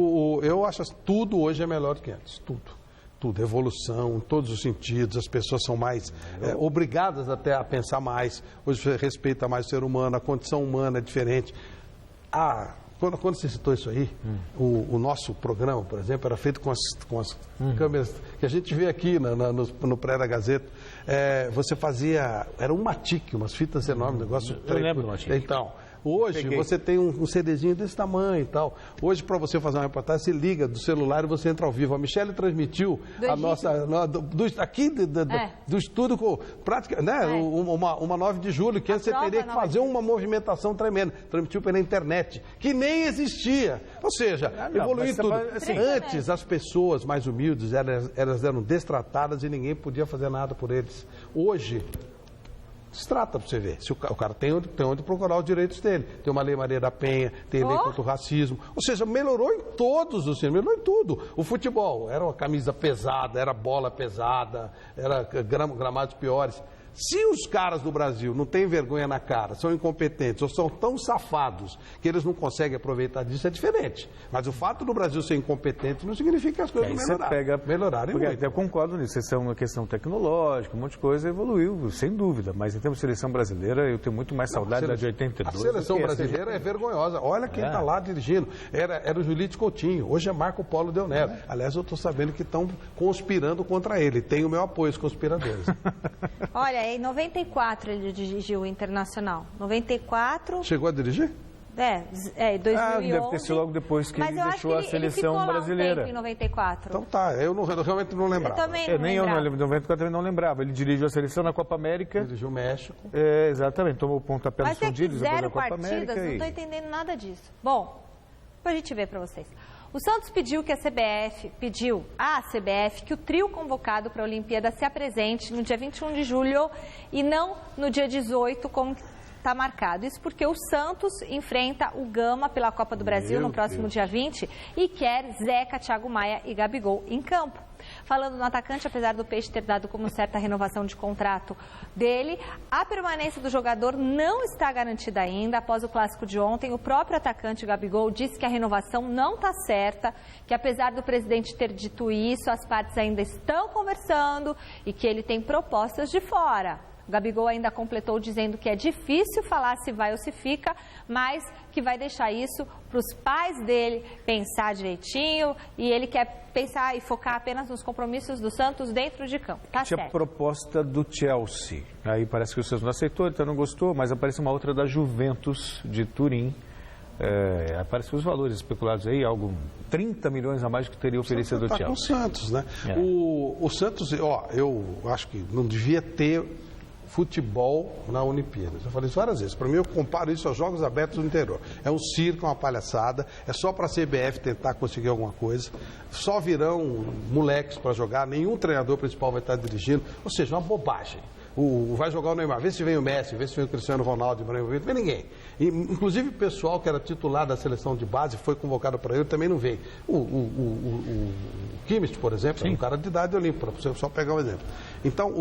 Eu acho que tudo hoje é melhor do que antes. Tudo. Evolução, em todos os sentidos. As pessoas são mais obrigadas até a pensar mais. Hoje você respeita mais o ser humano, a condição humana é diferente. Quando você citou isso aí, o nosso programa, por exemplo, era feito com as câmeras que a gente vê aqui no pré da Gazeta. Você fazia, era um matique, umas fitas enormes, negócio... Eu lembro do matique. Então, Hoje você tem um CDzinho desse tamanho e tal. Hoje, para você fazer uma reportagem, você liga do celular e você entra ao vivo. A Michelle transmitiu do estúdio com prática, né? Uma 9 de julho, que você teria que fazer uma movimentação tremenda. Transmitiu pela internet, que nem existia. Ou seja, evoluiu tudo. Assim, antes, as pessoas mais humildes, elas eram destratadas e ninguém podia fazer nada por eles. Hoje, se trata para você ver. Se o cara tem onde procurar os direitos dele. Tem uma lei Maria da Penha, tem lei contra o racismo. Ou seja, melhorou em todos os sentidos, melhorou em tudo. O futebol era uma camisa pesada, era bola pesada, era gramados piores. Se os caras do Brasil não têm vergonha na cara, são incompetentes ou são tão safados que eles não conseguem aproveitar disso, é diferente. Mas o fato do Brasil ser incompetente não significa que as coisas melhorarem muito. Eu concordo nisso. Isso é uma questão tecnológica, um monte de coisa evoluiu, sem dúvida. Mas em termos de seleção brasileira, eu tenho muito mais saudade da de 82. A seleção brasileira é vergonhosa. Olha quem está lá dirigindo. Era o Julito Coutinho. Hoje é Marco Polo Del Nero. Aliás, eu estou sabendo que estão conspirando contra ele. Tem o meu apoio, os conspiradores. Olha, em 94 ele dirigiu o Internacional. 94... Chegou a dirigir? 2011. Deve ter sido logo depois que ele deixou a seleção brasileira. Em 94. Então tá, eu realmente não lembrava. Eu também não lembrava. Em 94 eu não lembrava. Ele dirigiu a seleção na Copa América. Dirigiu o México. Exatamente, tomou o pontapé no Fundilhos, depois da Copa América. Não estou entendendo nada disso. Bom, depois a gente vê para vocês. O Santos pediu à CBF que o trio convocado para a Olimpíada se apresente no dia 21 de julho e não no dia 18, como está marcado. Isso porque o Santos enfrenta o Gama pela Copa do Brasil no próximo dia 20 e quer Zeca, Thiago Maia e Gabigol em campo. Falando no atacante, apesar do Peixe ter dado como certa renovação de contrato dele, a permanência do jogador não está garantida ainda. Após o clássico de ontem, o próprio atacante Gabigol disse que a renovação não está certa, que apesar do presidente ter dito isso, as partes ainda estão conversando e que ele tem propostas de fora. O Gabigol ainda completou dizendo que é difícil falar se vai ou se fica, mas que vai deixar isso para os pais dele pensar direitinho e ele quer pensar e focar apenas nos compromissos do Santos dentro de campo. Tá certo. Tinha proposta do Chelsea, aí parece que o Santos não aceitou, então não gostou, mas aparece uma outra da Juventus de Turim. Aparecem os valores especulados aí, algo 30 milhões a mais que teria oferecido do Chelsea. Com o Santos, né? O Santos, eu acho que não devia ter futebol na Olimpíada. Eu falei isso várias vezes. Para mim, eu comparo isso aos Jogos Abertos do Interior. É um circo, uma palhaçada. É só para a CBF tentar conseguir alguma coisa. Só virão moleques para jogar. Nenhum treinador principal vai estar dirigindo. Ou seja, uma bobagem. Vai jogar o Neymar, vê se vem o Messi, vê se vem o Cristiano Ronaldo, não vem ninguém. Inclusive o pessoal que era titular da seleção de base, foi convocado para ele, também não veio. O Kimmich, por exemplo, é um cara de idade olímpica, para você só pegar um exemplo. Então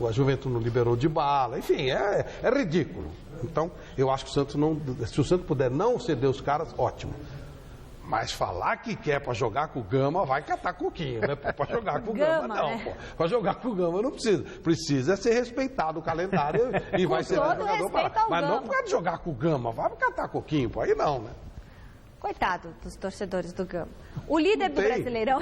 a Juventus não liberou Dybala, enfim, é ridículo. Então eu acho que o Santos não, se o Santos puder não ceder os caras, ótimo. Mas falar que quer para jogar com o Gama, vai catar coquinho, né? Para jogar com o Gama, não, né? Para jogar com o Gama não precisa. Precisa ser respeitado o calendário e vai ser jogador para lá. Mas não pode jogar com o Gama, vai catar coquinho, pô, aí não, né? Coitado dos torcedores do Gama. O líder do Brasileirão,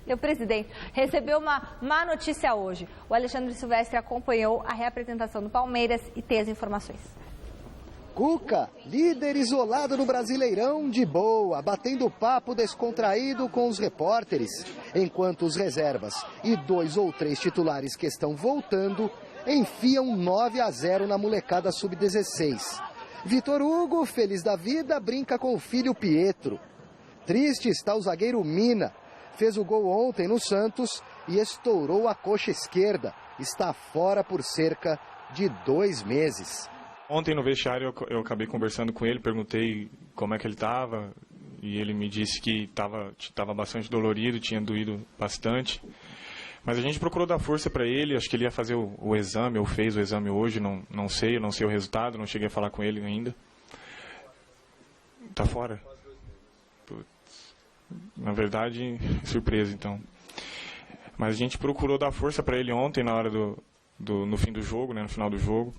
o presidente, recebeu uma má notícia hoje. O Alexandre Silvestre acompanhou a reapresentação do Palmeiras e tem as informações. Cuca, líder isolado no Brasileirão, de boa, batendo papo descontraído com os repórteres, enquanto os reservas e 2 ou 3 titulares que estão voltando enfiam 9-0 na molecada sub-16. Vitor Hugo, feliz da vida, brinca com o filho Pietro. Triste está o zagueiro Mina, fez o gol ontem no Santos e estourou a coxa esquerda, está fora por cerca de 2 meses. Ontem no vestiário eu acabei conversando com ele, perguntei como é que ele estava e ele me disse que estava bastante dolorido, tinha doído bastante. Mas a gente procurou dar força para ele, acho que ele ia fazer o exame, ou fez o exame hoje, não sei o resultado, não cheguei a falar com ele ainda. Tá fora. Putz. Na verdade, surpresa então. Mas a gente procurou dar força para ele ontem na hora no fim do jogo, né, no final do jogo.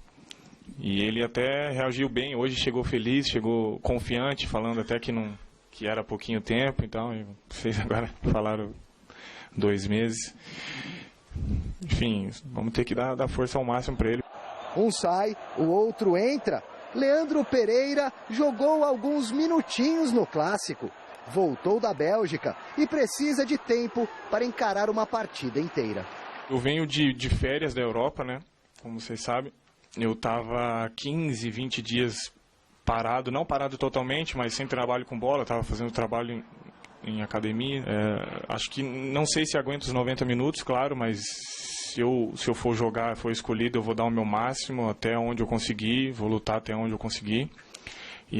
E ele até reagiu bem, hoje chegou feliz, chegou confiante, falando até que era pouquinho tempo, então vocês agora falaram 2 meses. Enfim, vamos ter que dar força ao máximo para ele. Um sai, o outro entra Leandro Pereira jogou alguns minutinhos no clássico. Voltou da Bélgica e precisa de tempo para encarar uma partida inteira. Eu venho de férias da Europa, né? Como vocês sabem. Eu estava 15, 20 dias parado, não parado totalmente, mas sem trabalho com bola. Estava fazendo trabalho em academia. Acho que não sei se aguento os 90 minutos, claro, mas se eu for jogar, for escolhido, eu vou dar o meu máximo até onde eu conseguir, vou lutar até onde eu conseguir. E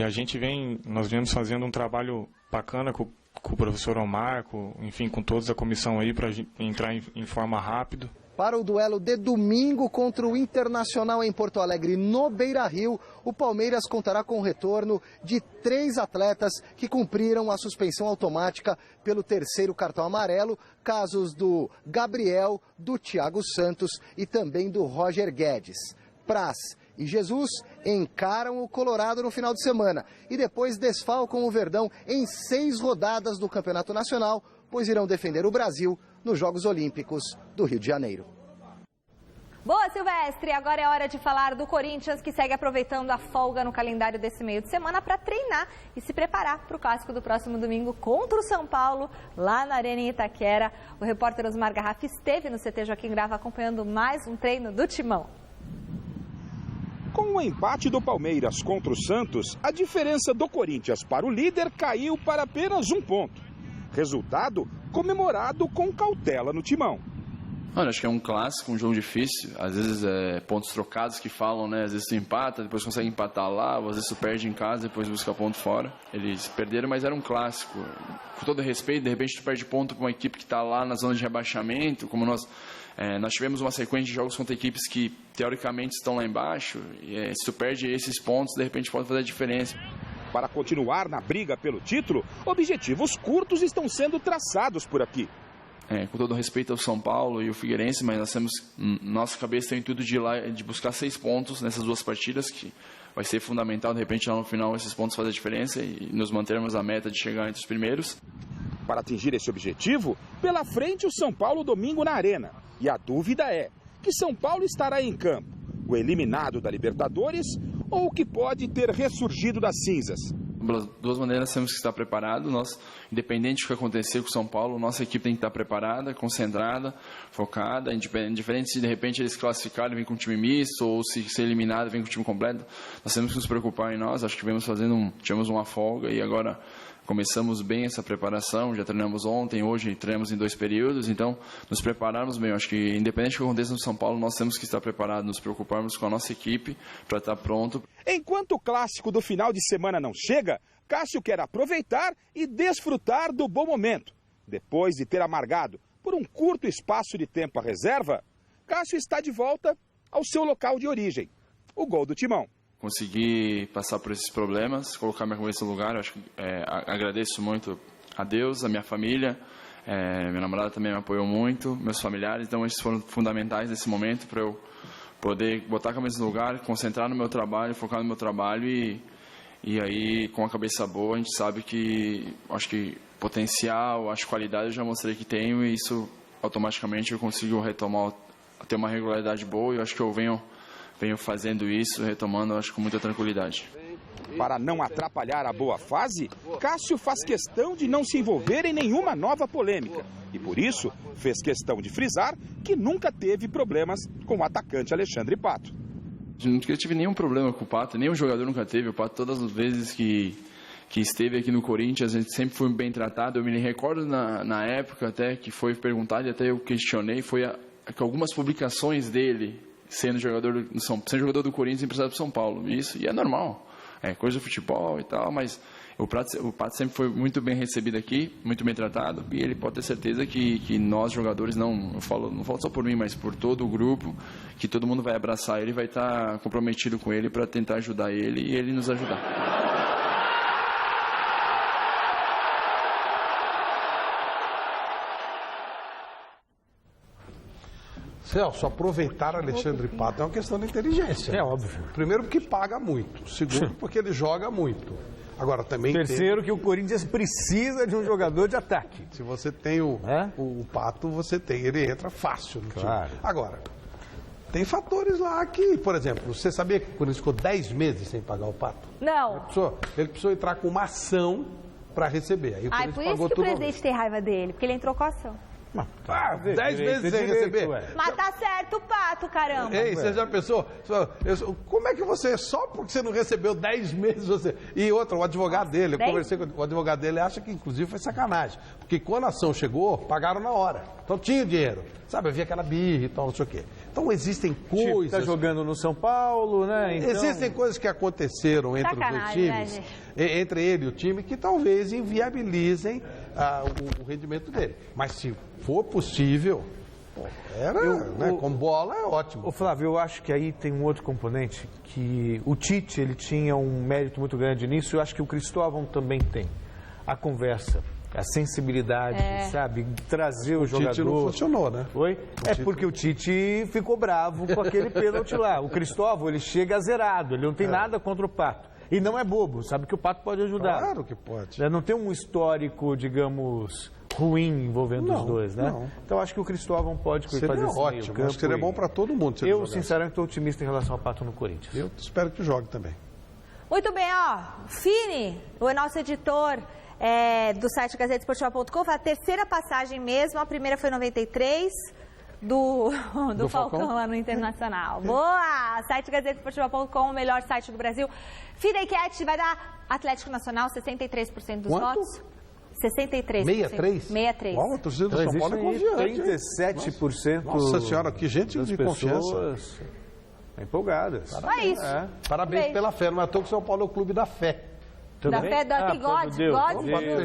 nós viemos fazendo um trabalho bacana com o professor Omar, enfim, com toda a comissão aí para entrar em forma rápido. Para o duelo de domingo contra o Internacional em Porto Alegre, no Beira-Rio, o Palmeiras contará com o retorno de 3 atletas que cumpriram a suspensão automática pelo 3º cartão amarelo, casos do Gabriel, do Thiago Santos e também do Roger Guedes. Praz e Jesus encaram o Colorado no final de semana e depois desfalcam o Verdão em 6 rodadas do Campeonato Nacional, pois irão defender o Brasil nos Jogos Olímpicos do Rio de Janeiro. Boa, Silvestre! Agora é hora de falar do Corinthians, que segue aproveitando a folga no calendário desse meio de semana para treinar e se preparar para o clássico do próximo domingo contra o São Paulo, lá na Arena em Itaquera. O repórter Osmar Garrafa esteve no CT Joaquim Grava acompanhando mais um treino do Timão. Com o empate do Palmeiras contra o Santos, a diferença do Corinthians para o líder caiu para apenas 1 ponto. Resultado comemorado com cautela no Timão. Olha, acho que é um clássico, um jogo difícil. Às vezes é pontos trocados que falam, né? Às vezes tu empata, depois consegue empatar lá, às vezes tu perde em casa, depois busca ponto fora. Eles perderam, mas era um clássico. Com todo respeito, de repente tu perde ponto para uma equipe que está lá na zona de rebaixamento, como nós tivemos uma sequência de jogos contra equipes que teoricamente estão lá embaixo. E se tu perde esses pontos, de repente pode fazer a diferença. Para continuar na briga pelo título, objetivos curtos estão sendo traçados por aqui. Com todo respeito ao São Paulo e o Figueirense, mas nós temos, nossa cabeça tem o intuito de buscar 6 pontos nessas 2 partidas, que vai ser fundamental, de repente lá no final esses pontos fazem a diferença e nos mantermos a meta de chegar entre os primeiros. Para atingir esse objetivo, pela frente o São Paulo domingo na Arena. E a dúvida é, que São Paulo estará em campo? O eliminado da Libertadores ou o que pode ter ressurgido das cinzas? Das 2 maneiras temos que estar preparados. Nós, independente do que acontecer com o São Paulo, nossa equipe tem que estar preparada, concentrada, focada. Indiferente se de repente eles classificarem, vem com um time misto, ou se ser eliminado, vem com o time completo. Nós temos que nos preocupar em nós. Acho que tivemos uma folga e agora começamos bem essa preparação. Já treinamos ontem, hoje treinamos em 2 períodos. Então, nos prepararmos bem. Acho que independente do que aconteça no São Paulo, nós temos que estar preparados, nos preocuparmos com a nossa equipe para estar pronto. Enquanto o clássico do final de semana não chega, Cássio quer aproveitar e desfrutar do bom momento. Depois de ter amargado por um curto espaço de tempo a reserva, Cássio está de volta ao seu local de origem, o gol do Timão. Consegui passar por esses problemas, colocar minha cabeça no lugar. Acho que agradeço muito a Deus, a minha família, minha namorada também me apoiou muito, meus familiares, então esses foram fundamentais nesse momento para eu poder botar a cabeça no lugar, concentrar no meu trabalho, focar no meu trabalho e aí com a cabeça boa a gente sabe que, acho que potencial, acho que qualidade eu já mostrei que tenho e isso automaticamente eu consigo retomar, ter uma regularidade boa e eu acho que eu venho fazendo isso, retomando, acho, com muita tranquilidade. Para não atrapalhar a boa fase, Cássio faz questão de não se envolver em nenhuma nova polêmica. E por isso, fez questão de frisar que nunca teve problemas com o atacante Alexandre Pato. Eu nunca tive nenhum problema com o Pato, nenhum jogador nunca teve. O Pato, todas as vezes que esteve aqui no Corinthians, a gente sempre foi bem tratado. Eu me recordo na época até que foi perguntado e até eu questionei, foi que algumas publicações dele sendo jogador do Corinthians e emprestado para São Paulo. E é normal, é coisa do futebol e tal, mas o Pato sempre foi muito bem recebido aqui, muito bem tratado, e ele pode ter certeza que nós jogadores, não falo só por mim, mas por todo o grupo, que todo mundo vai abraçar ele, vai estar comprometido com ele para tentar ajudar ele e ele nos ajudar. Celso, aproveitar Alexandre Pato é uma questão de inteligência. É óbvio. Primeiro porque paga muito. Segundo porque ele joga muito. Agora também terceiro que o Corinthians precisa de um jogador de ataque. Se você tem o Pato, você tem. Ele entra fácil no time. Agora, Tem fatores lá que, por exemplo, você sabia que o Corinthians ficou 10 meses sem pagar o Pato? Não. Ele precisou entrar com uma ação para receber. Aí o por Corinthians isso pagou que o tudo. presidente tem raiva dele, porque ele entrou com a ação. 10 meses sem receber. Mas tá certo o Pato, caramba. Ei, você já pensou? Como é que você, só porque você não recebeu 10 meses, você... E outra, o advogado dele, eu conversei com o advogado dele, acha que inclusive foi sacanagem. Porque quando a ação chegou, pagaram na hora. Então tinha o dinheiro. Sabe, havia aquela birra e tal, não sei o quê. Então existem coisas... Tá jogando no São Paulo, né? Então... Existem coisas que aconteceram entre os dois times, entre ele e o time, que talvez inviabilizem o rendimento dele. Mas se for possível, com bola é ótimo. Ô Flávio, eu acho que aí tem um outro componente, que o Tite, ele tinha um mérito muito grande nisso, eu acho que o Cristóvão também tem. A conversa, a sensibilidade, sabe? Trazer o jogador... O Tite não funcionou, né? Oi? Porque o Tite ficou bravo com aquele pênalti lá. O Cristóvão, ele chega zerado, ele não tem nada contra o Pato. E não é bobo, sabe que o Pato pode ajudar. Claro que pode. Não tem um histórico, digamos, ruim envolvendo os dois, né? Não. Então acho que o Cristóvão pode fazer esse ótimo. Acho que seria bom para todo mundo. Eu, sinceramente, estou otimista em relação ao Pato no Corinthians. Eu espero que jogue também. Muito bem, Fini, o nosso editor do site gazetesportiva.com, foi a terceira passagem mesmo, a primeira foi em 93, do Falcão lá no Internacional. Boa! Site gazetesportiva.com, o melhor site do Brasil. Fina enquete vai dar Atlético Nacional, 63% dos votos. 63%. 63? Uau, a torcida do São Paulo é confiante. 37%. Nossa senhora, que gente de confiança. Empolgadas. Parabéns. Parabéns pela fé. Não é à toa que o São Paulo é o clube da fé. Da fé, tem God.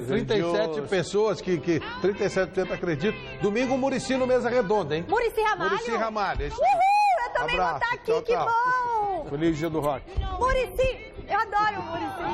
37 pessoas que 37% acreditam. Domingo, o Muricy no Mesa Redonda, hein? Muricy Ramalho. Muricy Ramalho. Uhul, eu também vou estar aqui, que bom. Feliz dia do rock. Muricy, eu adoro o Muricy.